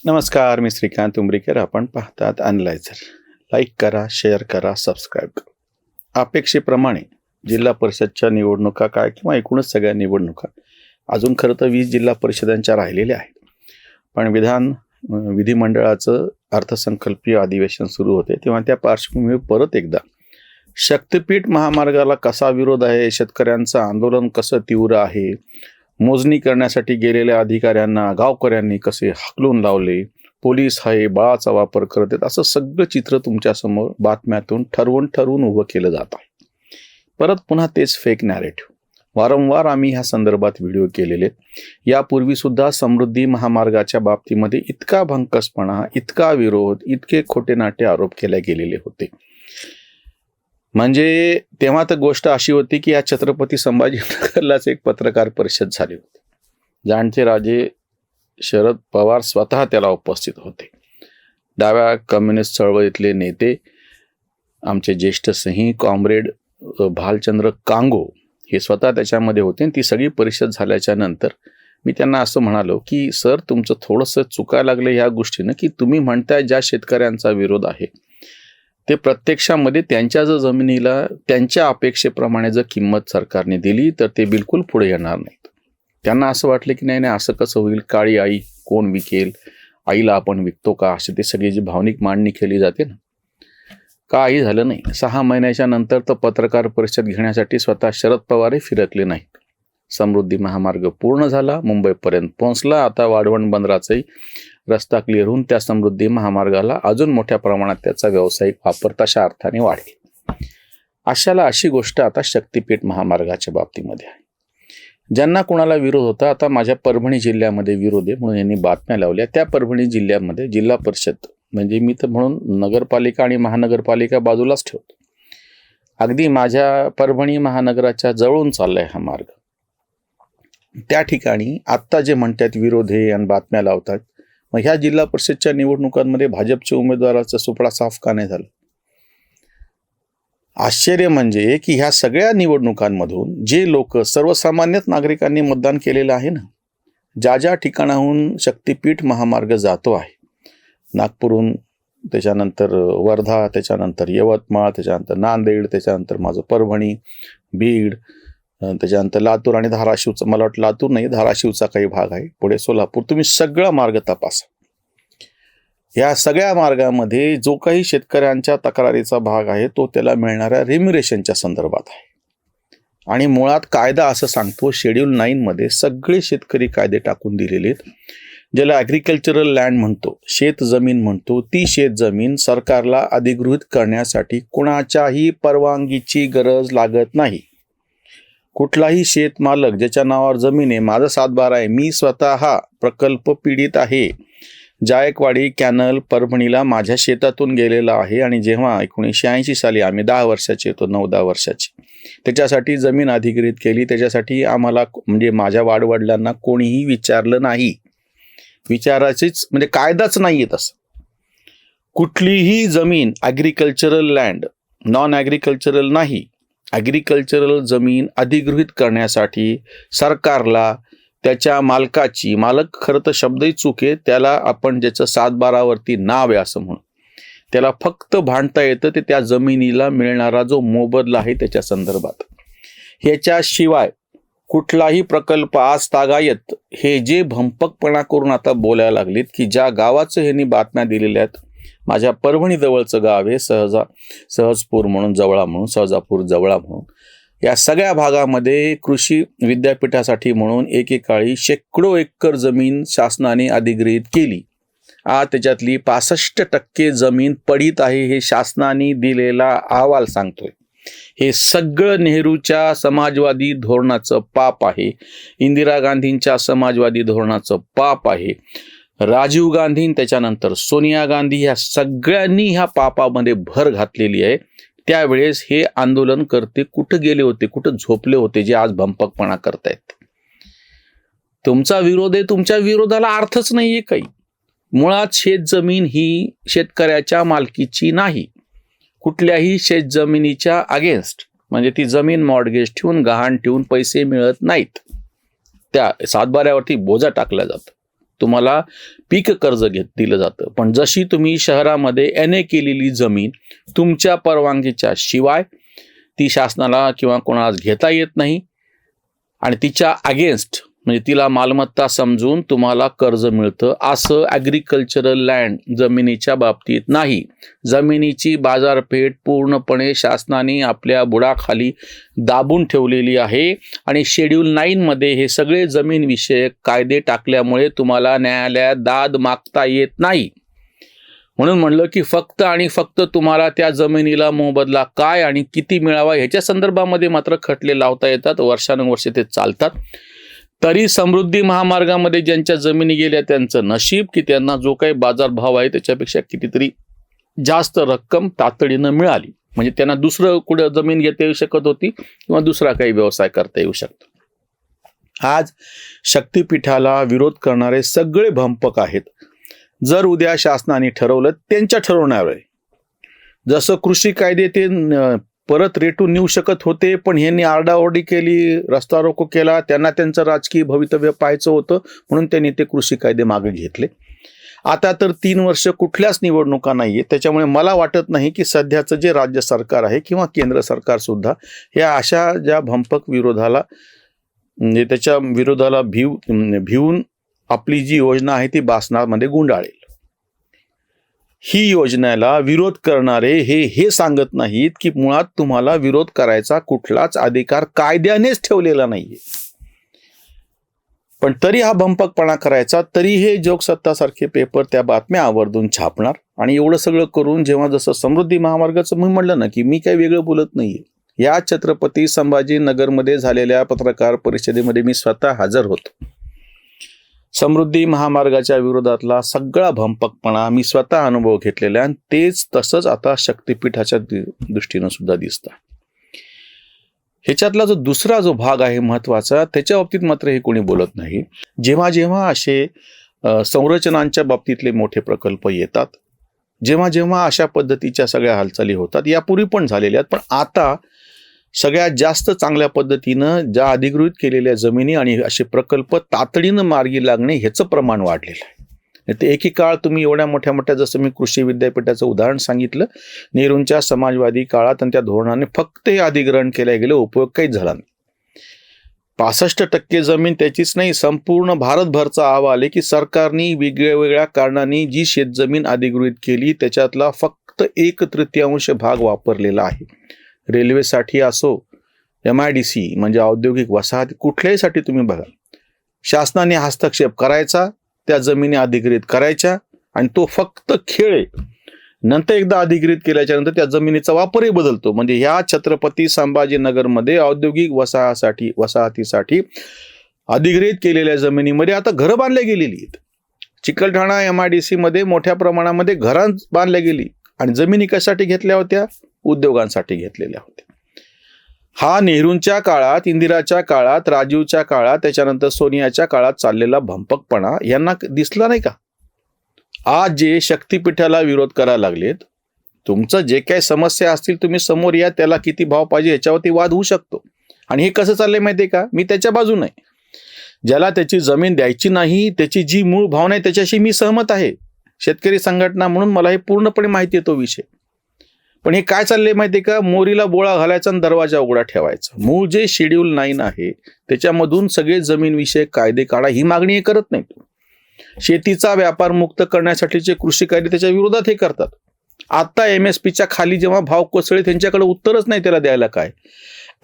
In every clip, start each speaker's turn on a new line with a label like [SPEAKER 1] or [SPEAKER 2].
[SPEAKER 1] नमस्कार, मी श्रीकांत उमरीकर. आपण पाहतात अनलायझर. लाईक करा, शेअर करा, सबस्क्राईब करा. अपेक्षेप्रमाणे जिल्हा परिषदच्या निवडणुका काय किंवा एकूणच सगळ्या निवडणुका अजून खरं तर 20 जिल्हा परिषदांच्या राहिलेल्या आहेत. पण विधिमंडळाचं अर्थसंकल्पीय अधिवेशन सुरू होते तेव्हा त्या पार्श्वभूमीवर परत एकदा शक्तिपीठ महामार्गाला कसा विरोध आहे, शेतकऱ्यांचं आंदोलन कसं तीव्र आहे, मोजणी करण्यासाठी गेलेल्या अधिकाऱ्यांना गावकऱ्यांनी कसे हाकलून लावले, पोलीस आहे बळाचा वापर करत आहेत, असं सगळं चित्र तुमच्यासमोर बातम्यातून ठरवून उभं केलं जात आहे. परत पुन्हा तेच फेक नॅरेटिव्ह. वारंवार आम्ही ह्या संदर्भात व्हिडिओ केलेले. यापूर्वी सुद्धा समृद्धी महामार्गाच्या बाबतीमध्ये इतका भंकसपणा, इतका विरोध, इतके खोटे नाटे आरोप केले गेलेले होते. म्हणजे तेव्हा तर गोष्ट अशी होती की या छत्रपती संभाजीनगरलाच एक पत्रकार परिषद झाली होती. जाणते राजे शरद पवार स्वतः त्याला उपस्थित होते. डाव्या कम्युनिस्ट चळवळीतले नेते, आमचे ज्येष्ठ सैनिक कॉम्रेड भालचंद्र कांगो हे स्वतः त्याच्यामध्ये होते. ती सगळी परिषद झाल्याच्या नंतर मी त्यांना असं म्हणालो की सर, तुमचं थोडंसं चुकायला लागलं ह्या गोष्टीनं की तुम्ही म्हणताय ज्या शेतकऱ्यांचा विरोध आहे ते प्रत्यक्षामध्ये त्यांच्या जर जमिनीला त्यांच्या अपेक्षेप्रमाणे जर किंमत सरकारने दिली तर ते बिलकुल पुढे येणार नाहीत. त्यांना असं वाटलं की नाही असं कसं होईल, काळी आई कोण विकेल, आईला आपण विकतो का, अशी ती सगळी जी भावनिक मांडणी केली जाते ना, काही झालं नाही. 6 महिन्याच्या नंतर तर पत्रकार परिषद घेण्यासाठी स्वतः शरद पवारही फिरकले नाहीत. समृद्धी महामार्ग पूर्ण झाला, मुंबईपर्यंत पोहोचला. आता वाढवण बंदराचाही रस्ता क्लिअर होऊन त्या समृद्धी महामार्गाला अजून मोठ्या प्रमाणात त्याचा व्यावसायिक वापर तशा अर्थाने वाढेल. अशी गोष्ट आता शक्तिपीठ महामार्गाच्या बाबतीमध्ये आहे. ज्यांना कोणाला विरोध होता, आता माझ्या परभणी जिल्ह्यामध्ये विरोध आहे म्हणून यांनी बातम्या लावल्या. त्या परभणी जिल्ह्यामध्ये जिल्हा परिषद म्हणजे मी तर म्हणून नगरपालिका आणि महानगरपालिका बाजूलाच ठेवतो. अगदी माझ्या परभणी महानगराच्या जवळून चाललाय हा मार्ग. त्या ठिकाणी आत्ता जे म्हणतात विरोध आहे आणि बातम्या लावतात, मग ह्या जिल्हा परिषदच्या निवडणुकांमध्ये भाजपच्या उमेदवाराचा सुपडा साफ का नाही झाला? आश्चर्य म्हणजे की ह्या सगळ्या निवडणुकांमधून जे लोक सर्वसामान्य नागरिकांनी मतदान केलेलं आहे ना, ज्या ठिकाणाहून शक्तिपीठ महामार्ग जातो आहे, नागपूरहून, त्याच्यानंतर वर्धा, त्याच्यानंतर यवतमाळ, त्याच्यानंतर नांदेड, त्याच्यानंतर माझं परभणी, बीड, त्याच्यानंतर लातूर आणि धाराशिवचा, मला वाटतं लातूर नाही धाराशिवचा काही भाग आहे, पुढे सोलापूर, तुम्ही सगळा मार्ग तपासा. या सगळ्या मार्गामध्ये जो काही शेतकऱ्यांच्या तक्रारीचा भाग आहे तो त्याला मिळणाऱ्या रेम्युरेशनच्या संदर्भात आहे. आणि मुळात कायदा असं सांगतो, शेड्यूल 9 मध्ये सगळे शेतकरी कायदे टाकून दिलेले आहेत. ज्याला ॲग्रिकल्चरल लँड म्हणतो, शेत जमीन म्हणतो, ती शेत जमीन सरकारला अधिगृहीत करण्यासाठी कुणाच्याही परवानगीची गरज लागत नाही. कुठलाही शेतमालक ज्याच्या नावावर जमीन आहे, माझं 7/12 आहे, मी स्वतः प्रकल्प पीडित आहे, जायकवाडी कॅनल परभणीला माझ्या शेतातून गेलेला आहे. आणि जेव्हा 1980 साली आम्ही 10 वर्षाचे होतो, 9-10 वर्षाचे, त्याच्यासाठी जमीन अधिग्रहित केली. त्याच्यासाठी आम्हाला म्हणजे माझ्या वाडवडिलांना कोणीही विचारलं नाही. विचाराचीच म्हणजे कायदाच नाहीये तसं. कुठलीही जमीन ॲग्रिकल्चरल लँड, नॉन ॲग्रिकल्चरल नाही, ॲग्रिकल्चरल जमीन अधिगृहीत करण्यासाठी सरकारला त्याच्या मालकाची, मालक खरं तर शब्दही चूक आहे, त्याला आपण ज्याचं 7/12 वरती नाव आहे असं म्हणून, त्याला फक्त भांडता येतं ते त्या जमिनीला मिळणारा जो मोबदला आहे त्याच्या संदर्भात. ह्याच्याशिवाय कुठलाही प्रकल्प आज तागायत हे जे भंपकपणा करून आता बोलायला लागलेत की ज्या गावाचं ह्यांनी बातम्या दिलेल्या आहेत, माझ्या परभणी जवळचं गाव आहे सहजपूर म्हणून, जवळा म्हणून, सहजापूर जवळा म्हणून, या सगळ्या भागामध्ये कृषी विद्यापीठासाठी म्हणून एकेकाळी शेकडो एकर जमीन शासनाने अधिगृहीत केली. आज त्याच्यातली 65% जमीन पडीत आहे, हे शासनाने दिलेला अहवाल सांगतोय. हे सगळं नेहरूच्या समाजवादी धोरणाचं पाप आहे, इंदिरा गांधींच्या समाजवादी धोरणाचं पाप आहे, राजीव गांधी त्याच्यानंतर सोनिया गांधी ह्या सगळ्यांनी ह्या पापामध्ये भर घातलेली आहे. त्यावेळेस हे आंदोलनकर्ते कुठं गेले होते, कुठं झोपले होते जे आज भंपकपणा करतायत? तुमचा विरोध आहे, तुमच्या विरोधाला अर्थच नाहीये काही. मुळात शेतजमीन ही शेतकऱ्याच्या मालकीची नाही, कुठल्याही शेतजमिनीच्या अगेन्स्ट, म्हणजे ती जमीन मॉर्गेज ठेवून गहाण ठेवून पैसे मिळत नाहीत, त्या 7/12 वरती बोजा टाकला जातो. तुम्हाला पीक कर्ज दिलं जातं. पण जशी तुम्ही शहरामध्ये NA केलेली जमीन तुमच्या परवानगीच्या शिवाय ती शासनाला किंवा कोणाला घेता येत नाही आणि तिच्या अगेन्स्ट म्हणजे तिला मालमत्ता समजून तुम्हाला कर्ज मिळतं, असं ॲग्रिकल्चरल लँड जमिनीच्या बाबतीत नाही. जमिनीची बाजारपेठ पूर्णपणे शासनाने आपल्या बुडाखाली दाबून ठेवलेली आहे आणि शेड्यूल 9 मध्ये हे सगळे जमीनविषयक कायदे टाकल्यामुळे तुम्हाला न्यायालयात दाद मागता येत नाही. म्हणून म्हणलं की फक्त आणि फक्त तुम्हाला त्या जमिनीला मोबदला काय आणि किती मिळावा ह्याच्या संदर्भामध्ये मात्र खटले लावता येतात, वर्षानुवर्षे ते चालतात. तरी समृद्धी महामार्गामध्ये ज्यांच्या जमिनी गेल्या त्यांचं नशीब की त्यांना जो काही बाजारभाव आहे त्याच्यापेक्षा कितीतरी जास्त रक्कम तातडीनं मिळाली, म्हणजे त्यांना दुसरं कुठं जमीन घेता येऊ शकत होती किंवा दुसरा काही व्यवसाय करता येऊ शकतो. आज शक्तिपीठाला विरोध करणारे सगळे भंपक आहेत. जर उद्या शासनाने ठरवलं त्यांच्या ठरवण्यावर आहे. जसं कृषी कायदे ते परत रेटून नेऊ शकत होते, पण ह्यांनी आरडाओरडी केली, रस्ता रोको केला, त्यांना त्यांचं राजकीय भवितव्य पाहायचं होतं म्हणून त्यांनी ते कृषी कायदे मागे घेतले. आता तर 3 वर्ष कुठल्याच निवडणुका नाहीये, त्याच्यामुळे मला वाटत नाही की सध्याचं जे राज्य सरकार आहे किंवा केंद्र सरकार सुद्धा या अशा ज्या भंपक विरोधाला म्हणजे त्याच्या विरोधाला भिवून आपली जी योजना आहे ती बासनामध्ये गुंडाळेल. ही योजनेला विरोध करणारे हे सांगत नाहीत की मुळात तुम्हाला विरोध करायचा कुठलाच अधिकार कायद्यानेच ठेवलेला नाहीये, पण तरी हा भंपकपणा करायचा, तरी हे जोगसत्तासारखे पेपर त्या बातम्या आवर्जून छापणार. आणि एवढं सगळं करून जेव्हा जसं समृद्धी महामार्गाचं मी म्हणलं ना की मी काही वेगळं बोलत नाहीये, या छत्रपती संभाजीनगरमध्ये झालेल्या पत्रकार परिषदेमध्ये मी स्वतः हजर होतो. समृद्धी महामार्गाच्या विरोधातला सगळा भंपकपणा मी स्वतः अनुभव घेतलेला आणि तेच तसंच आता शक्तिपीठाच्या दृष्टीनं सुद्धा दिसतं. ह्याच्यातला जो दुसरा जो भाग आहे महत्वाचा, त्याच्या बाबतीत मात्र हे कोणी बोलत नाही. जेव्हा जेव्हा असे संरचनांच्या बाबतीतले मोठे प्रकल्प येतात, जेव्हा जेव्हा अशा पद्धतीच्या सगळ्या हालचाली होतात, यापूर्वी पण झालेल्या आहेत, पण आता सगळ्यात जास्त चांगल्या पद्धतीनं ज्या अधिगृहित केलेल्या जमिनी आणि असे प्रकल्प तातडीनं मार्गी लागणे ह्याचं प्रमाण वाढलेलं आहे. ते एकी काळ तुम्ही एवढ्या मोठ्या मोठ्या, जसं मी कृषी विद्यापीठाचं उदाहरण सांगितलं, नेहरूंच्या समाजवादी काळात आणि त्या धोरणाने फक्त हे अधिग्रहण केल्या गेलं, उपयोग काहीच झाला नाही. 65% जमीन त्याचीच नाही, संपूर्ण भारतभरचा अहवाल आहे की सरकारने वेगवेगळ्या कारणांनी जी शेतजमीन अधिगृहित केली त्याच्यातला फक्त 1/3 भाग वापरलेला आहे. रेल्वेसाठी असो, MIDC म्हणजे औद्योगिक वसाहत, कुठल्याहीसाठी तुम्ही बघा, शासनाने हस्तक्षेप करायचा, त्या जमिनी अधिग्रहित करायच्या आणि तो फक्त खेळ आहे. नंतर एकदा अधिग्रहित केल्याच्या नंतर त्या जमिनीचा वापरही बदलतो. म्हणजे ह्या छत्रपती संभाजीनगरमध्ये औद्योगिक वसाहतीसाठी अधिग्रहित केलेल्या जमिनीमध्ये आता घरं बांधल्या गेलेली आहेत. चिकलठाणा MIDC मध्ये मोठ्या प्रमाणामध्ये घरां बांधल्या गेली आणि जमिनी कशासाठी घेतल्या होत्या? उद्योगांसाठी घेतलेल्या होत्या. हा नेहरूंच्या काळात, इंदिराच्या काळात, राजीवच्या काळात, त्याच्यानंतर सोनियाच्या काळात चाललेला भंपकपणा यांना दिसला नाही का? आज जे शक्तिपीठाला विरोध करायला लागलेत, तुमचं जे काही समस्या असतील तुम्ही समोर या, त्याला किती भाव पाहिजे याच्यावरती वाद होऊ शकतो. आणि हे कसं चाललंय माहितीये का? मी त्याच्या बाजूने आहे. ज्याला त्याची जमीन द्यायची नाही, त्याची जी मूळ भावना आहे त्याच्याशी मी सहमत आहे. शेतकरी संघटना म्हणून मला हे पूर्णपणे माहिती आहे तो विषय. पण हे काय चाललंय माहितीये का? मोरीला बोळा घालायचा आणि दरवाजा उघडा ठेवायचा. मूळ जे शेड्यूल 9 आहे त्याच्यामधून सगळे जमीनविषयक कायदे काढा ही मागणी हे करत नाही. शेतीचा व्यापार मुक्त करण्यासाठीचे कृषी कायदे त्याच्या विरोधात हे करतात. आता MSPच्या खाली जेव्हा भाव कोसळले त्यांच्याकडे उत्तरच नाही त्याला द्यायला. काय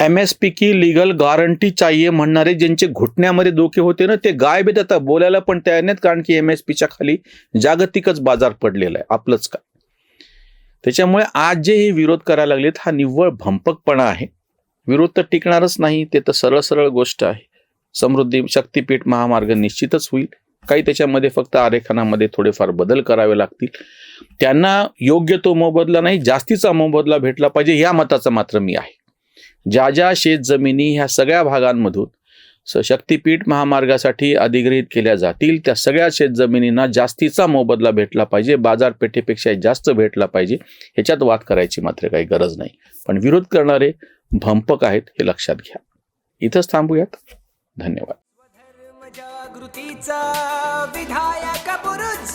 [SPEAKER 1] MSP की लीगल गॅरंटी चाहिए म्हणणारे ज्यांचे घुटण्यामध्ये डोके होते ना, ते गायब आहेत आता, बोलायला पण तयार नाहीत, कारण की MSPच्या खाली जागतिकच बाजार पडलेला आहे, आपलंच काय. त्याच्यामुळे आज जे हे विरोध करायला लागलेत हा निव्वळ भंपकपणा आहे. विरोध तर टिकणारच नाही, ते तर सरळ सरळ गोष्ट आहे. समृद्धी शक्तिपीठ महामार्ग निश्चितच होईल. काही त्याच्यामध्ये फक्त आरेखनामध्ये थोडेफार बदल करावे लागतील. त्यांना योग्य तो मोबदला नाही, जास्तीचा मोबदला भेटला पाहिजे या मताचा मात्र मी आहे. ज्या ज्या शेत जमिनी ह्या सगळ्या भागांमधून शक्तिपीठ महामार्गासाठी अधिग्रहित केल्या जातील त्या सगळ्या शेत जमिनींना जास्तीचा मोबदला भेटला पाहिजे, बाजारपेठेपेक्षा जास्त भेटला पाहिजे. ह्याच्यात वाद करायची मात्र काही गरज नाही. पण विरोध करणारे भंपक आहेत हे लक्षात घ्या. इथंच थांबूयात. धन्यवाद.
[SPEAKER 2] युतीचा विधायक बुरुज